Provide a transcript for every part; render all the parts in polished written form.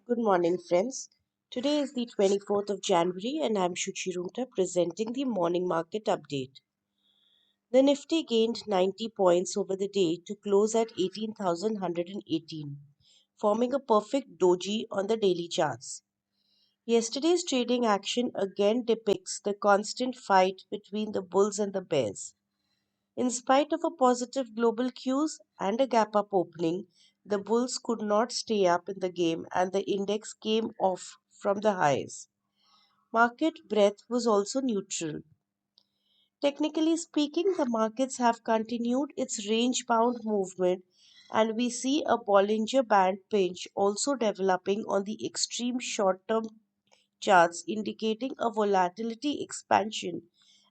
Good morning, friends. Today is the 24th of January, and I'm Shuchirunta presenting the morning market update. The Nifty gained 90 points over the day to close at 18,118, forming a perfect doji on the daily charts. Yesterday's trading action again depicts the constant fight between the bulls and the bears. In spite of a positive global cues and a gap up opening, the bulls could not stay up in the game and the index came off from the highs. Market breadth was also neutral. Technically speaking, the markets have continued its range bound movement and we see a Bollinger Band pinch also developing on the extreme short term charts, indicating a volatility expansion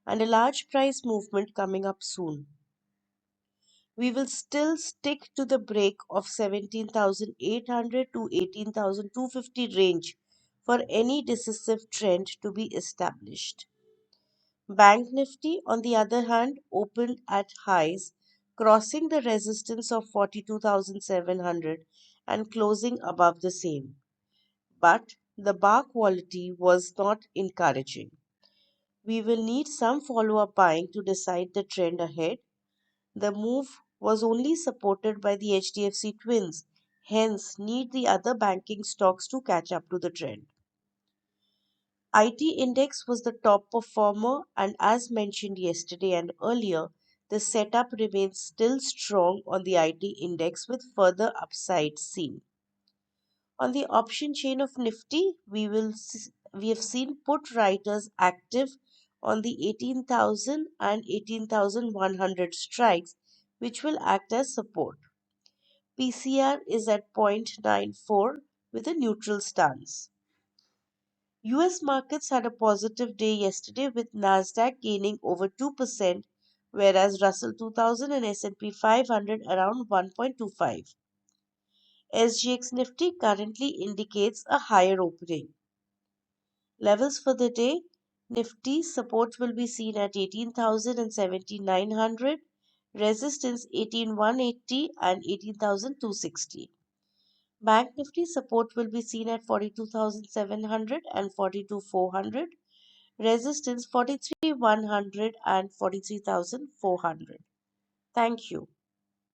and a large price movement coming up soon. We will still stick to the break of 17,800 to 18,250 range for any decisive trend to be established. Bank Nifty, on the other hand, opened at highs, crossing the resistance of 42,700 and closing above the same. But the bar quality was not encouraging. We will need some follow up buying to decide the trend ahead. The move was only supported by the HDFC twins, hence need the other banking stocks to catch up to the trend. IT index was the top performer and as mentioned yesterday and earlier, the setup remains still strong on the IT index with further upside seen. On the option chain of Nifty, we have seen put writers active on the 18,000 and 18,100 strikes, which will act as support. PCR is at 0.94 with a neutral stance. US markets had a positive day yesterday with Nasdaq gaining over 2%, whereas Russell 2000 and S&P 500 around 1.25. SGX Nifty currently indicates a higher opening. Levels for the day: Nifty support will be seen at 18,000 and 7,900, resistance 18,180 and 18,260. Bank Nifty support will be seen at 42,700 and 42,400, resistance 43,100 and 43,400. Thank you.